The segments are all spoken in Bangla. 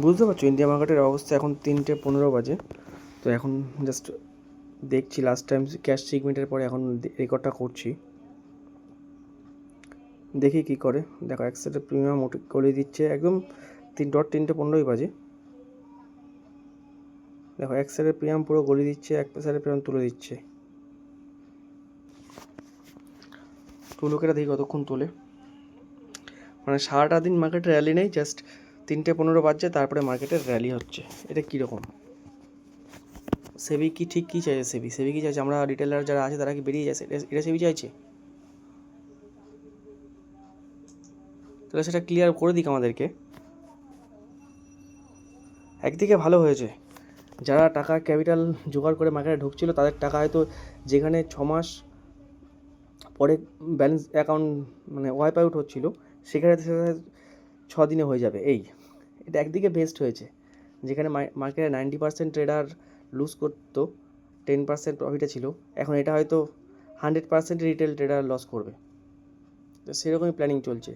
বুঝতে পারছো ইন্ডিয়া মার্কেটের অবস্থা। এখন 3:15 বাজে। তো এখন জাস্ট দেখছি, লাস্ট টাইম ক্যাশ সিগমেন্টের পরে এখন রেকর্ডটা করছি, দেখি কি করে। দেখো অ্যাক্সেলের প্রিমিয়াম গলিয়ে দিচ্ছে একদম 3:15 বাজে। দেখো অ্যাক্সেলের প্রিমিয়াম পুরো গলিয়ে দিচ্ছে, এক পেসারের প্রিমিয়াম তুলে দিচ্ছে। টুলুকেরা দেখি কতক্ষণ তোলে। মানে সারাটা দিন মার্কেটে র্যালি নেই, জাস্ট 3:15 বাজছে তারপরে মার্কেটের র্যালি হচ্ছে। এটা কীরকম? সেবি কি ঠিক কী চাইছে? সেবি কি চাইছে আমরা রিটেলার যারা আছে তারা কি বেরিয়ে যাচ্ছে? এটা সেবি চাইছে? তাহলে সেটা ক্লিয়ার করে দিক আমাদেরকে। একদিকে ভালো হয়েছে, যারা টাকা ক্যাপিটাল জোগাড় করে মার্কেটে ঢুকছিল তাদের টাকা হয়তো যেখানে 6 মাস পরে ব্যালেন্স অ্যাকাউন্ট মানে ওয়াইপ আউট হচ্ছিলো, সেখানে 6 দিনে হয়ে যাবে। এটা একদিকে বেস্ট হয়েছে। যেখানে মার্কেটে 90% ট্রেডার লুজ করতো, 10% প্রফিটে ছিল, এখন এটা হয়তো 100% রিটেল ট্রেডার লস করবে। তো সেরকমই প্ল্যানিং চলছে।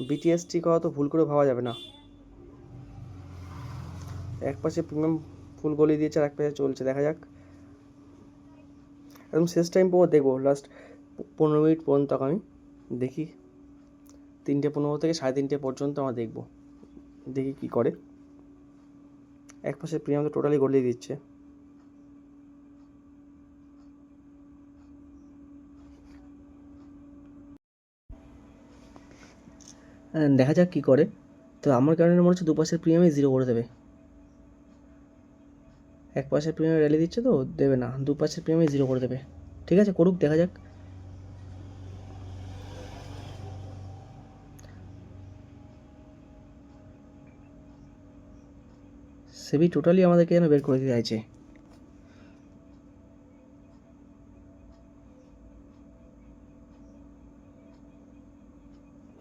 বিটিএসটি কথা তো ভুল করে ভাবা যাবে না। এক পাশে প্রিমিয়াম ফুল গলিয়ে দিয়েছে আর এক পাশে চলছে, দেখা যাক। একদম শেষ টাইম পর দেখবো, লাস্ট 15 মিনিট পর্যন্ত আমি দেখি। 3:15 থেকে 3:30 পর্যন্ত আমরা দেখবো, দেখি কী করে। এক পাশে প্রিমিয়াম তো টোটালি গলিয়ে দিচ্ছে। দেখা যাক কী করে। তো আমার কারণে মনে হচ্ছে দুপাশের প্রিমিয়ামই জিরো করে দেবে। এক পাশের প্রিমিয়াম র্যালি দিচ্ছে তো দেবে না, দুপাশের প্রিমিয়ামই জিরো করে দেবে। ঠিক আছে, করুক, দেখা যাক। সেবি টোটালি আমাদেরকে যেন বের করে দিতে চাইছে।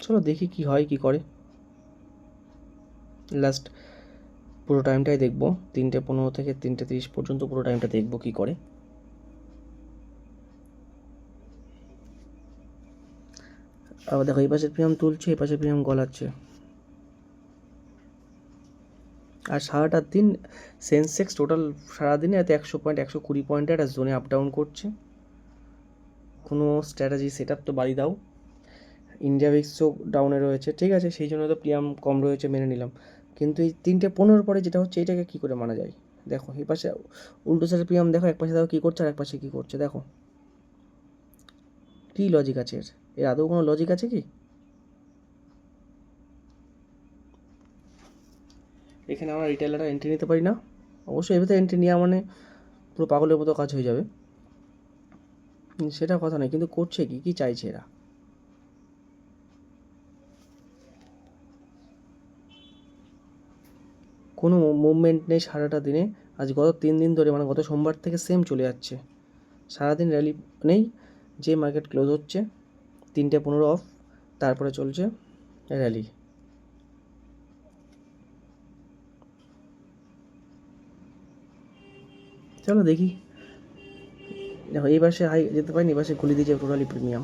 চলো দেখি কি হয় কি করে। লাস্ট পুরো টাইমটাই দেখবো, 3:15 থেকে 3:30 পর্যন্ত পুরো টাইমটা দেখবো কি করে। আবার দেখো এই পাশের প্রিমিয়াম তুলছে, এই পাশের প্রিমিয়াম গলাচ্ছে। আর সারাটা দিন সেন্সেক্স টোটাল সারাদিনে এত 100 পয়েন্ট 120 পয়েন্টের একটা জোনে আপ ডাউন করছে। কোনো স্ট্র্যাটেজি সেট আপ তো বাড়ি দাও। ইন্ডিয়া ভিক্সও ডাউনে রয়েছে, ঠিক আছে, সেই জন্য তো প্রিমিয়াম কম রয়েছে মেনে নিলাম। কিন্তু এই 3:15 পরে যেটা হচ্ছে এটাকে কী করে মানা যায়? দেখো এই পাশে উল্টো সাইডের প্রিমিয়াম দেখো, এক পাশে দেখো কী করছে আর এক পাশে কী করছে। দেখো কী লজিক আছে এর আদৌ কোনো লজিক আছে কি? এখানে আমরা রিটেলাররা এন্ট্রি নিতে পারি না। অবশ্যই এর ভিতরে এন্ট্রি নেওয়া মানে পুরো পাগলের মতো কাজ হয়ে যাবে, সেটা কথা নয়। কিন্তু করছে কি, কী চাইছে এরা? কোনো মুভমেন্ট নেই সারাটা দিনে। আজ গত 3 দিন ধরে, মানে গত সোমবার থেকে সেম চলে যাচ্ছে। সারাদিন র্যালি নেই, যে মার্কেট ক্লোজ হচ্ছে 3:15 অফ, তারপরে চলছে র্যালি। চলো দেখি। দেখো এই পাশে হাই যেতে পারিনি, এই পাশে খুলে দিয়েছে টোটালি প্রিমিয়াম।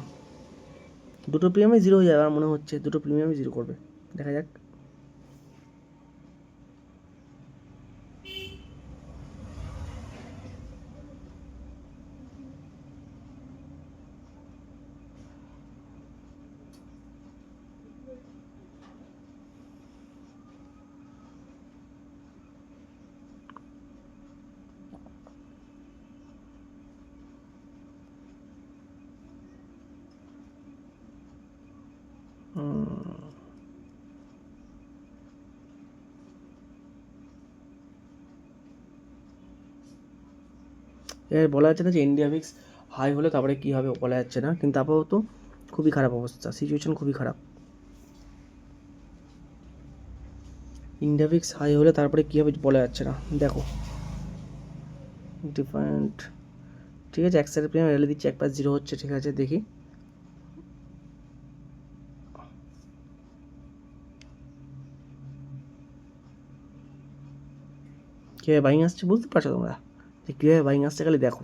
দুটো প্রিমিয়ামই জিরো হয়ে যাবে আমার মনে হচ্ছে, দুটো প্রিমিয়ামই জিরো করবে, দেখা যাক। এবার বলা যাচ্ছে না যে ইন্ডিয়া ভিক্স হাই হলে তারপরে কী হবে বলা যাচ্ছে না, কিন্তু আপাতত খুবই খারাপ অবস্থা, সিচুয়েশন খুবই খারাপ। ইন্ডিয়া ভিক্স হাই হলে তারপরে কী হবে বলা যাচ্ছে না। দেখো ডিফারেন্ট, ঠিক আছে, এক সাইডে প্রিমিয়াম র্যালি দিচ্ছে, এক পাশ জিরো হচ্ছে, ঠিক আছে দেখি। কীভাবে বাইং আসছে বুঝতে পারছো তোমরা? যে কীভাবে বাইং আসছে খালি দেখো।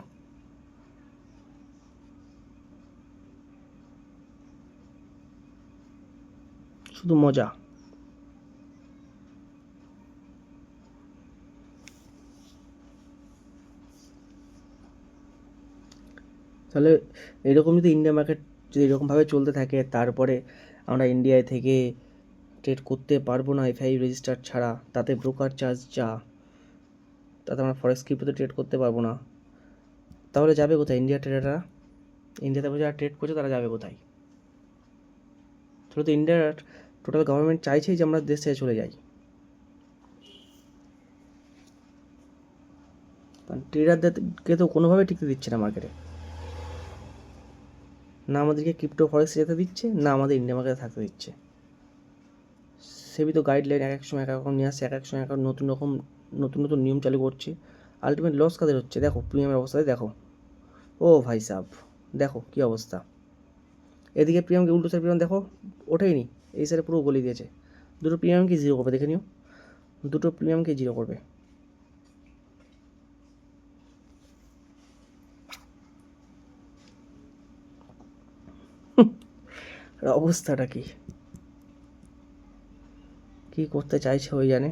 শুধু মজা। তাহলে এরকম যদি ইন্ডিয়া মার্কেট যদি এরকমভাবে চলতে থাকে, তারপরে আমরা ইন্ডিয়ায় থেকে ট্রেড করতে পারবো না এফআই রেজিস্টার ছাড়া, তাতে ব্রোকার চার্জ যা, তাতে আমরা ফরেক্স ক্রিপ্টোতে ট্রেড করতে পারবো না, তাহলে যাবে কোথায় ইন্ডিয়া ট্রেডাররা? ইন্ডিয়াতে যারা ট্রেড করছে তারা যাবে কোথায়? তাহলে তো ইন্ডিয়ার টোটাল গভর্নমেন্ট চাইছেই যে আমরা দেশ ছেড়ে চলে যাই, কারণ ট্রেডারদেরকে তো কোনোভাবে টিকতে দিচ্ছে না মার্কেটে, না আমাদেরকে ক্রিপ্টো ফরেক্সে যেতে দিচ্ছে, না আমাদের ইন্ডিয়া মার্কেটে থাকতে দিচ্ছে। সেবি তো গাইডলাইন এক এক সময় এক রকম নিয়ে আসছে, এক এক সময় এক নতুন রকম নতুন নতুন নিয়ম চালু করছে। আলটিমেট লস কাদের হচ্ছে? দেখো প্রিমিয়ামের অবস্থায় দেখো, ও ভাই সাব দেখো কী অবস্থা। এদিকে প্রিমিয়ামকে উল্টো সাইড প্রিমিয়াম দেখো ওঠেইনি, এই সাইডে পুরো গলি দিয়েছে। দুটো প্রিমিয়ামকে জিরো করবে, দেখে নিও, দুটো প্রিমিয়ামকে জিরো করবে। অবস্থাটা কি কী করতে চাইছে ওই জানে।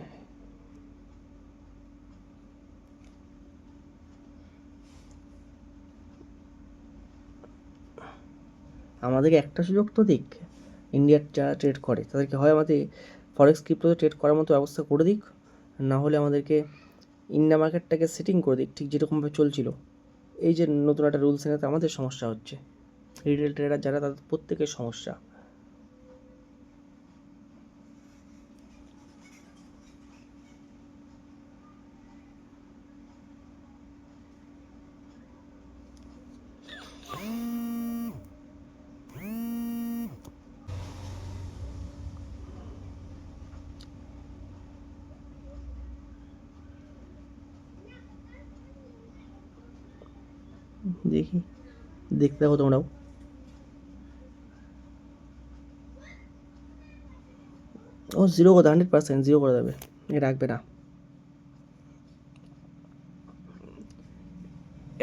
আমাদেরকে একটা সুযোগ তো দিক, ইন্ডিয়ার যারা ট্রেড করে তাদেরকে হয় আমাদের ফরেক্স ক্রিপ্টোতে ট্রেড করার মতো ব্যবস্থা করে দিক, না হলে আমাদেরকে ইন্ডিয়া মার্কেটটাকে সেটিং করে দিক ঠিক যেরকমভাবে চলছিল। এই যে নতুন একটা রুলস এনে আমাদের সমস্যা হচ্ছে, রিটেল ট্রেডার যারা তাদের প্রত্যেকের সমস্যা। দেখি, দেখতে থাকো তোমরাও। ও জিরো করে 100% জিরো করে দেবে, এ রাখবে না।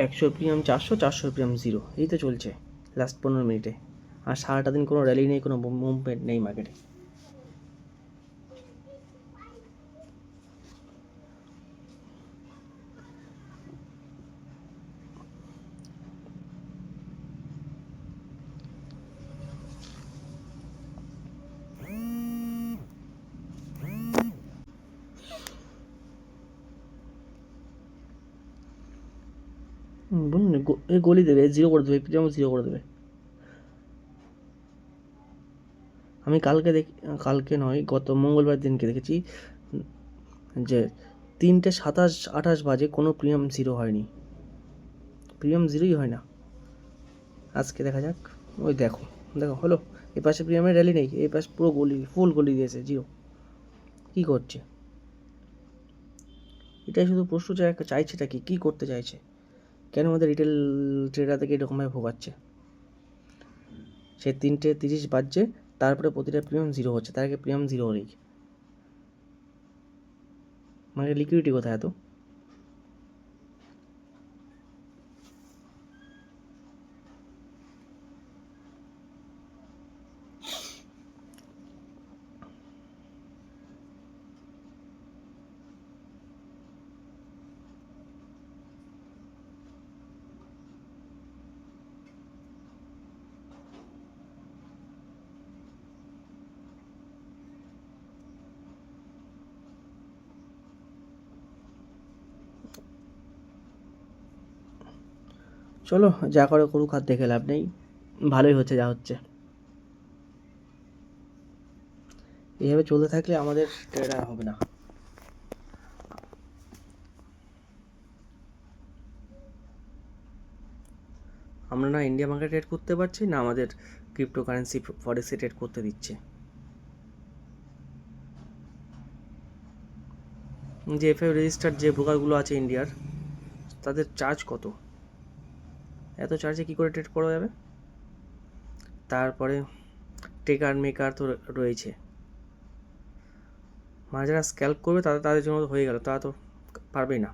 100 প্রিমিয়াম 400, 400 প্রিমিয়াম জিরো, এই তো চলছে লাস্ট 15 মিনিটে। আর সারাটা দিন কোনো র্যালি নেই, কোনো মুভমেন্ট নেই মার্কেটে। বলুন না, এ গলি দেবে, জিরো করে দেবে, প্রিমিয়াম জিরো করে দেবে। আমি কালকে নয় গত মঙ্গলবার দিনকে দেখেছি যে 3:27-28 বাজে কোনো প্রিমিয়াম জিরো হয়নি, প্রিমিয়াম জিরোই হয় না। আজকে দেখা যাক, ওই দেখো দেখো হলো, এ পাশে প্রিমিয়ামের র্যালি নেই, এই পাশে পুরো গলি ফুল গলি দিয়েছে জিরো। কী করছে? এটাই শুধু প্রশ্ন চাইছেটা কি, কী করতে চাইছে? কেন আমাদের রিটেল ট্রেডার থেকে এরকমভাবে ভোগাচ্ছে? সে 3:30 বাজছে, তারপরে প্রতিটা প্রিমিয়াম জিরো হচ্ছে, তার আগে প্রিমিয়াম জিরো হলেই মানে লিকুইডিটি কোথায় এত? চলো যা করে করুক, আর দেখে লাভ নেই, ভালোই হচ্ছে যা হচ্ছে। এইভাবে চলতে থাকলে আমাদের ট্রেডার হবে না। আমরা না ইন্ডিয়া মার্কেট ট্রেড করতে পারছি, না আমাদের ক্রিপ্টো কারেন্সি ফরেক্সে ট্রেড করতে দিচ্ছে। যে এফআই রেজিস্টার্ড যে ব্রোকারগুলো আছে ইন্ডিয়ার, তাদের চার্জ কত? এত চার্জে কী করে ট্রেড করা যাবে? তারপরে টেকার মেকার তো রয়েছে, মানে যারা স্ক্যাল্প করবে তাদের জন্য তো হয়ে গেল, তারা তো পারবেই না।